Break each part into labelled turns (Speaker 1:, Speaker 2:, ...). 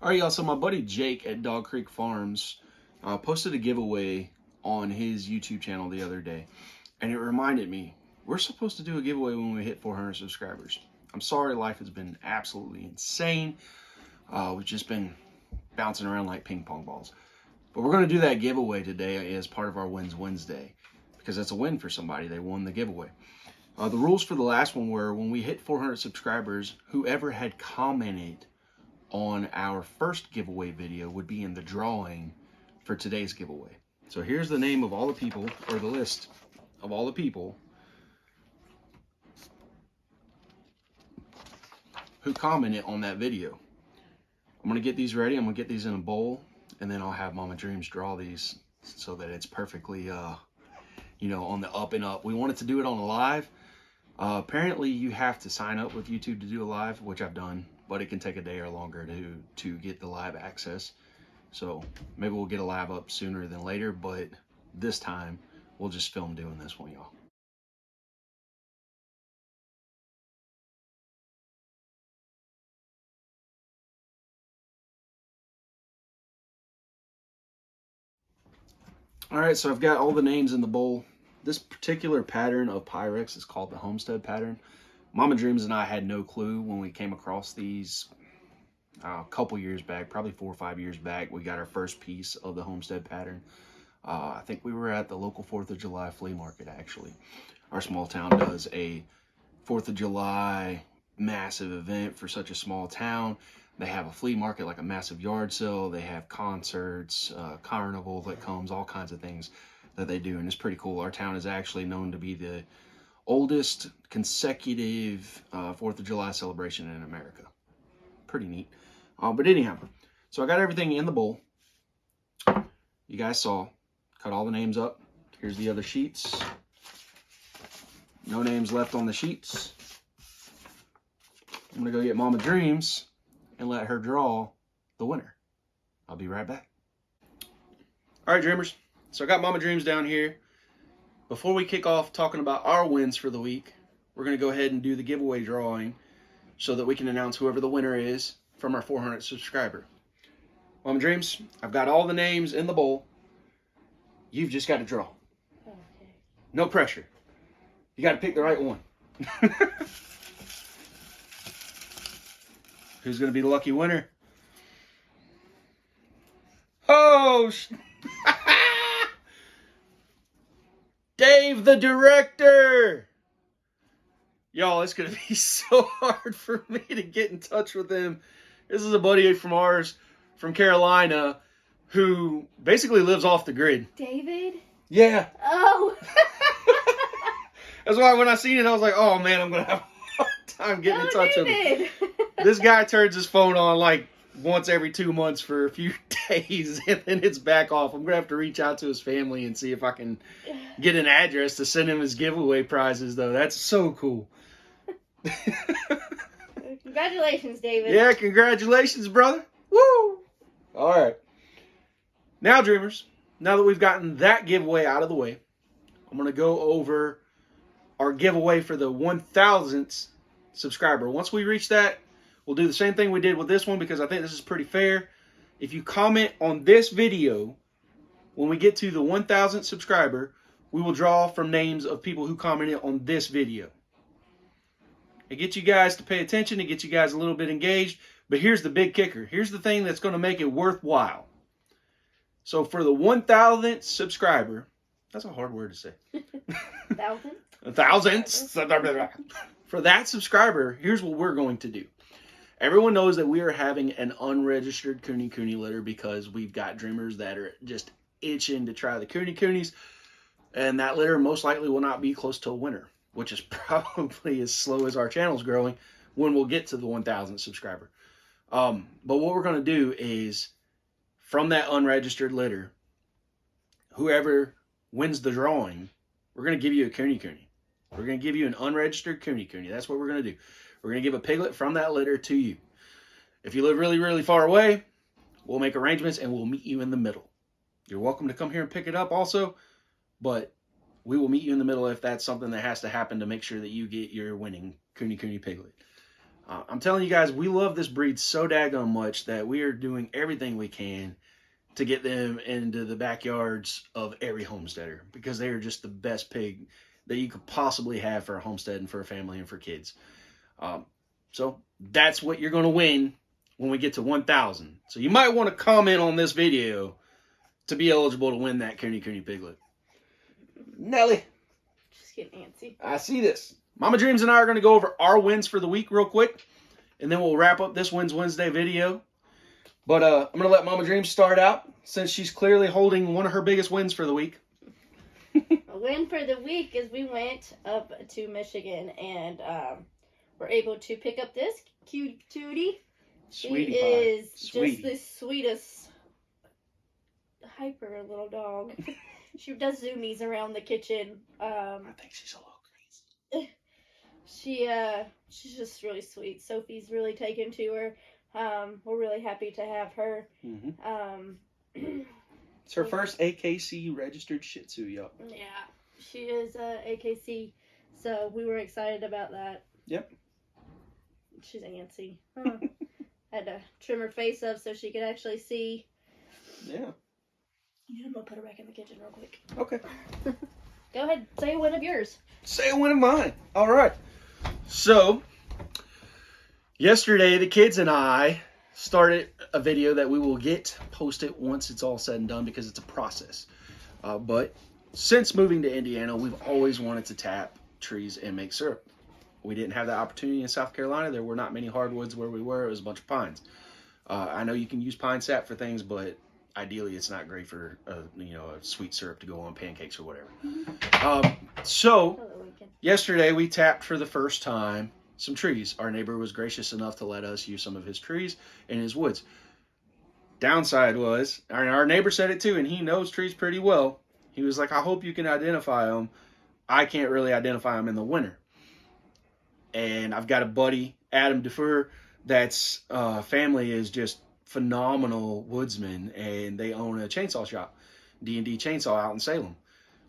Speaker 1: All right, y'all. So my buddy Jake at Dog Creek Farms posted a giveaway on his YouTube channel the other day, and it reminded me we're supposed to do a giveaway when we hit 400 subscribers. I'm sorry, life has been absolutely insane. We've just been bouncing around like ping pong balls, but we're going to do that giveaway today as part of our Wins Wednesday because that's a win for somebody. They won the giveaway. The rules for the last one were when we hit 400 subscribers, whoever had commented on our first giveaway video would be in the drawing for today's giveaway. So here's the name of all the people, or the list of all the people who commented on that video. I'm gonna get these ready. I'm gonna get these in a bowl, and then I'll have Mama Dreams draw these so that it's perfectly on the up and up. We wanted to do it on a live. Apparently you have to sign up with YouTube to do a live, which I've done, but it can take a day or longer to get the live access. So maybe we'll get a live up sooner than later, but this time we'll just film doing this one, y'all. All right, so I've got all the names in the bowl. This particular pattern of Pyrex is called the Homestead pattern. Mama Dreams and I had no clue when we came across these a couple years back, probably 4 or 5 years back. We got our first piece of the Homestead pattern. I think we were at the local 4th of July flea market, actually. Our small town does a 4th of July massive event for such a small town. They have a flea market, like a massive yard sale. They have concerts, carnival that comes, all kinds of things that they do, and it's pretty cool. Our town is actually known to be the oldest consecutive 4th of July celebration in America. Pretty neat. But anyhow, so I got everything in the bowl. You guys saw. Cut all the names up. Here's the other sheets. No names left on the sheets. I'm going to go get Mama Dreams and let her draw the winner. I'll be right back. All right, Dreamers. So I got Mama Dreams down here. Before we kick off talking about our wins for the week, we're going to go ahead and do the giveaway drawing so that we can announce whoever the winner is from our 400 subscriber. Mama Dreams, I've got all the names in the bowl. You've just got to draw. Okay. No pressure. You got to pick the right one. Who's going to be the lucky winner? Oh, Dave, the director. Y'all, it's going to be so hard for me to get in touch with him. This is a buddy from ours from Carolina who basically lives off the grid.
Speaker 2: David?
Speaker 1: Yeah.
Speaker 2: Oh.
Speaker 1: That's why when I seen it, I was like, oh, man, I'm going to have a hard time getting in touch with him. This guy turns his phone on like once every 2 months for a few days, and then it's back off. I'm going to have to reach out to his family and see if I can get an address to send him his giveaway prizes, though. That's so cool.
Speaker 2: Congratulations, David.
Speaker 1: Yeah, congratulations, brother. Woo! All right. Now, Dreamers, now that we've gotten that giveaway out of the way, I'm going to go over our giveaway for the 1,000th subscriber. Once we reach that, we'll do the same thing we did with this one because I think this is pretty fair. If you comment on this video, when we get to the 1,000th subscriber, we will draw from names of people who commented on this video. It gets you guys to pay attention. It gets you guys a little bit engaged. But here's the big kicker. Here's the thing that's going to make it worthwhile. So for the 1,000th subscriber, that's a hard word to say. 1,000th. For that subscriber, here's what we're going to do. Everyone knows that we are having an unregistered Kune Kune litter because we've got dreamers that are just itching to try the Kune Kunes. And that litter most likely will not be close to a winner, which is probably as slow as our channel's growing when we'll get to the 1,000th subscriber. But what we're going to do is, from that unregistered litter, whoever wins the drawing, we're going to give you a Kune Kune. We're going to give you an unregistered Kune Kune. That's what we're going to do. We're going to give a piglet from that litter to you. If you live really, really far away, we'll make arrangements and we'll meet you in the middle. You're welcome to come here and pick it up also, but we will meet you in the middle if that's something that has to happen to make sure that you get your winning Kune Kune piglet. I'm telling you guys, we love this breed so daggone much that we are doing everything we can to get them into the backyards of every homesteader because they are just the best pig that you could possibly have for a homestead and for a family and for kids. So that's what you're going to win when we get to 1,000. So you might want to comment on this video to be eligible to win that Kune Kune piglet. Nelly.
Speaker 2: Just getting antsy.
Speaker 1: I see this. Mama Dreams and I are going to go over our wins for the week real quick, and then we'll wrap up this Wins Wednesday video. But I'm going to let Mama Dreams start out since she's clearly holding one of her biggest wins for the week.
Speaker 2: A win for the week is we went up to Michigan and were able to pick up this cute cutie.
Speaker 1: Sweetie
Speaker 2: She
Speaker 1: pie.
Speaker 2: is
Speaker 1: Sweetie.
Speaker 2: just the sweetest, hyper little dog. She does zoomies around the kitchen.
Speaker 1: I think she's a little crazy.
Speaker 2: She's just really sweet. Sophie's really taken to her. We're really happy to have her.
Speaker 1: Mm-hmm. It's her first AKC registered Shih Tzu, y'all.
Speaker 2: Yeah, she is AKC, so we were excited about that.
Speaker 1: Yep.
Speaker 2: She's antsy. Huh. Had to trim her face up so she could actually see.
Speaker 1: Yeah.
Speaker 2: I'm gonna put her back in the kitchen real quick.
Speaker 1: Okay.
Speaker 2: Go ahead, say one of yours.
Speaker 1: Say a win of mine. All right. So, yesterday the kids and I started a video that we will get posted once it's all said and done because it's a process. But since moving to Indiana, we've always wanted to tap trees and make syrup. We didn't have that opportunity in South Carolina. There were not many hardwoods where we were. It was a bunch of pines. I know you can use pine sap for things, but ideally it's not great for a sweet syrup to go on pancakes or whatever. So yesterday we tapped for the first time some trees. Our neighbor was gracious enough to let us use some of his trees in his woods. Downside was, our neighbor said it too, and he knows trees pretty well. He was like, I hope you can identify them. I can't really identify them in the winter. And I've got a buddy, Adam Defer, that's family is just phenomenal woodsmen, and they own a chainsaw shop, D&D Chainsaw out in Salem.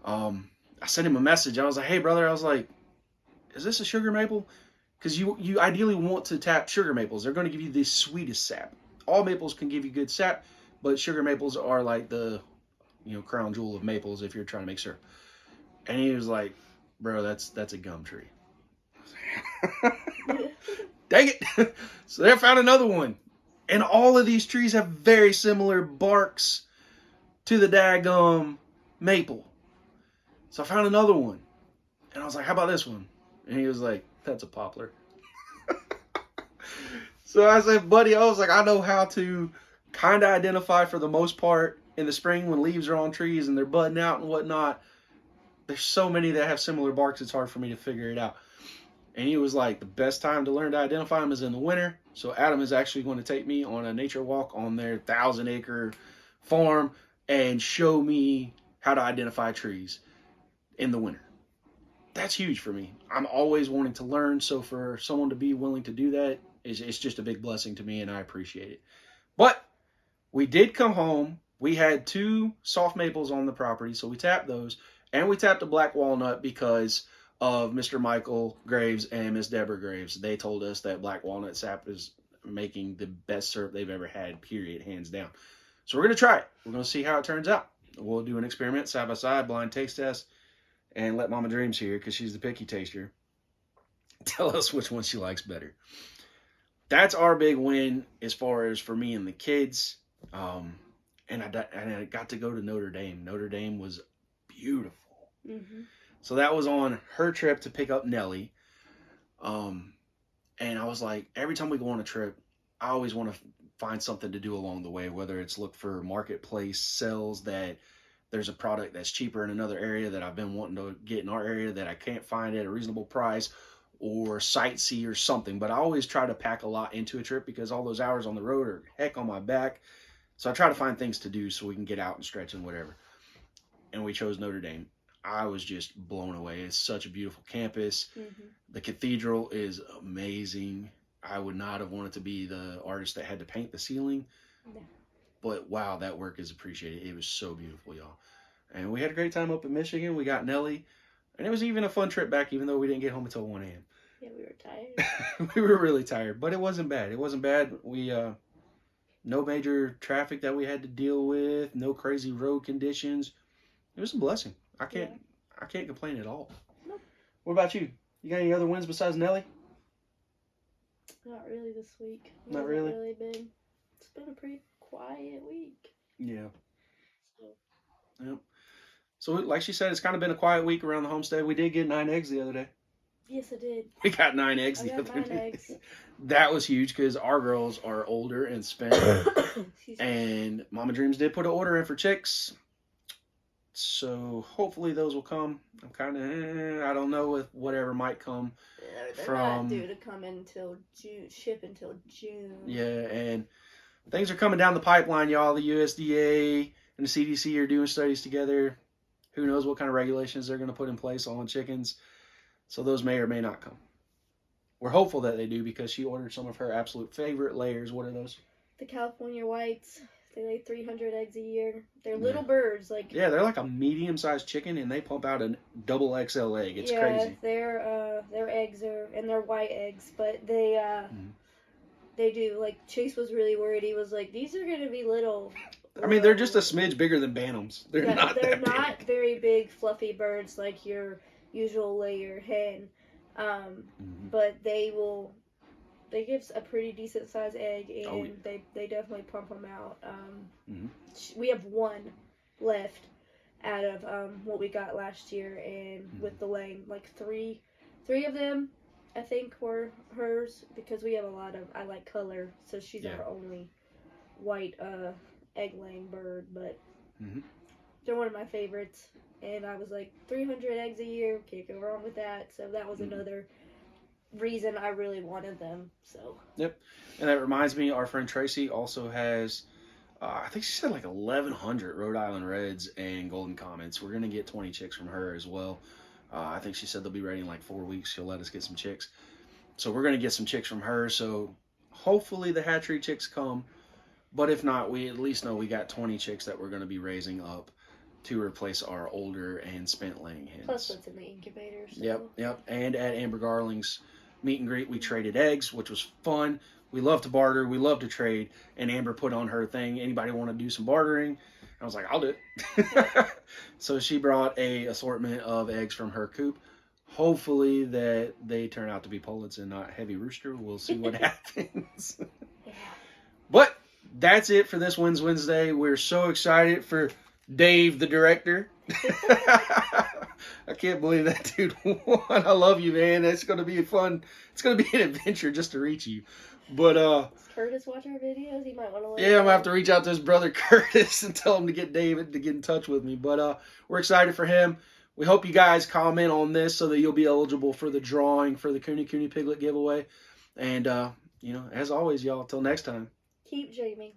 Speaker 1: I sent him a message. I was like, hey, brother, I was like, is this a sugar maple? Because you ideally want to tap sugar maples. They're going to give you the sweetest sap. All maples can give you good sap, but sugar maples are like the crown jewel of maples if you're trying to make syrup. And he was like, bro, that's a gum tree. Dang it. So they found another one. And all of these trees have very similar barks to the daggum maple. So I found another one. And I was like, how about this one? And he was like, that's a poplar. So I said, buddy, I was like, I know how to kind of identify for the most part in the spring when leaves are on trees and they're budding out and whatnot. There's so many that have similar barks, it's hard for me to figure it out. And he was like, the best time to learn to identify them is in the winter. So Adam is actually going to take me on a nature walk on their 1,000-acre farm and show me how to identify trees in the winter. That's huge for me. I'm always wanting to learn. So for someone to be willing to do that, it's just a big blessing to me, and I appreciate it. But we did come home. We had 2 soft maples on the property, so we tapped those. And we tapped a black walnut because of Mr. Michael Graves and Miss Deborah Graves. They told us that black walnut sap is making the best syrup they've ever had, period, hands down. So we're going to try it. We're going to see how it turns out. We'll do an experiment side by side, blind taste test, and let Mama Dreams here, because she's the picky taster, tell us which one she likes better. That's our big win as far as for me and the kids. And I got to go to Notre Dame. Notre Dame was beautiful. Mm-hmm. So that was on her trip to pick up Nelly. And I was like, every time we go on a trip, I always want to find something to do along the way, whether it's look for marketplace sales that there's a product that's cheaper in another area that I've been wanting to get in our area that I can't find at a reasonable price, or sightsee or something. But I always try to pack a lot into a trip because all those hours on the road are heck on my back. So I try to find things to do so we can get out and stretch and whatever. And we chose Notre Dame. I was just blown away. It's such a beautiful campus. Mm-hmm. The cathedral is amazing. I would not have wanted to be the artist that had to paint the ceiling. No. But wow, that work is appreciated. It was so beautiful, y'all. And we had a great time up in Michigan. We got Nelly. And it was even a fun trip back, even though we didn't get home until 1 a.m.
Speaker 2: Yeah, we were tired.
Speaker 1: We were really tired, but it wasn't bad. It wasn't bad. We no major traffic that we had to deal with, no crazy road conditions. It was a blessing. I can't complain at all.
Speaker 2: Nope.
Speaker 1: What about you? You got any other wins besides Nelly?
Speaker 2: Not really this week.
Speaker 1: Not really?
Speaker 2: It's been a pretty quiet week.
Speaker 1: Yeah.
Speaker 2: So.
Speaker 1: Yep. So, like she said, it's kind of been a quiet week around the homestead. We did get 9 eggs the other day.
Speaker 2: Yes, I did.
Speaker 1: We got 9 eggs the other day. That was huge because our girls are older and spent. And Mama Dreams did put an order in for chicks. So hopefully those will come. I'm kind of, I don't know if whatever might come.
Speaker 2: They're not due to come until June, ship until June.
Speaker 1: Yeah, and things are coming down the pipeline, y'all. The USDA and the CDC are doing studies together. Who knows what kind of regulations they're going to put in place on chickens. So those may or may not come. We're hopeful that they do because she ordered some of her absolute favorite layers. What are those?
Speaker 2: The California whites. They lay 300 eggs a year. They're little birds.
Speaker 1: Yeah, they're like a medium-sized chicken, and they pump out a double XL egg. It's crazy.
Speaker 2: Their eggs are, and they're white eggs, but they do, like, Chase was really worried. He was like, these are going to be little.
Speaker 1: I mean, they're just a smidge bigger than bantams. They're not
Speaker 2: very big, fluffy birds like your usual layer hen. But they give a pretty decent sized egg, and they definitely pump them out. We have 1 left out of what we got last year, and with the laying, like three of them, I think, were hers, because we have a lot of, I like color, so she's our only white egg laying bird, but they're one of my favorites, and I was like, 300 eggs a year, can't go wrong with that, so that was another reason I really wanted them. So
Speaker 1: yep. And that reminds me, our friend Tracy also has I think she said like 1,100 Rhode Island Reds and Golden Comets. We're gonna get 20 chicks from her as well. I think she said they'll be ready in like 4 weeks. She'll let us get some chicks, so we're gonna get some chicks from her. So hopefully the hatchery chicks come, but if not, we at least know we got 20 chicks that we're gonna be raising up to replace our older and spent laying hens.
Speaker 2: Plus what's in the incubator. So.
Speaker 1: Yep. And at Amber Garling's meet and greet, we traded eggs, which was fun. We love to barter. We love to trade. And Amber put on her thing, anybody want to do some bartering? I was like, I'll do it. So she brought a assortment of eggs from her coop. Hopefully that they turn out to be pullets and not heavy rooster. We'll see what happens. But that's it for this Wednesday. We're so excited for Dave, the director. I can't believe that dude won. I love you, man. It's going to be fun. It's going to be an adventure just to reach you. But,
Speaker 2: does Curtis watch our videos? He might want to.
Speaker 1: Yeah, I'm going to have to reach out to his brother Curtis and tell him to get David to get in touch with me. But, we're excited for him. We hope you guys comment on this so that you'll be eligible for the drawing for the Kune Kune Piglet giveaway. And, as always, y'all, till next time.
Speaker 2: Keep dreaming.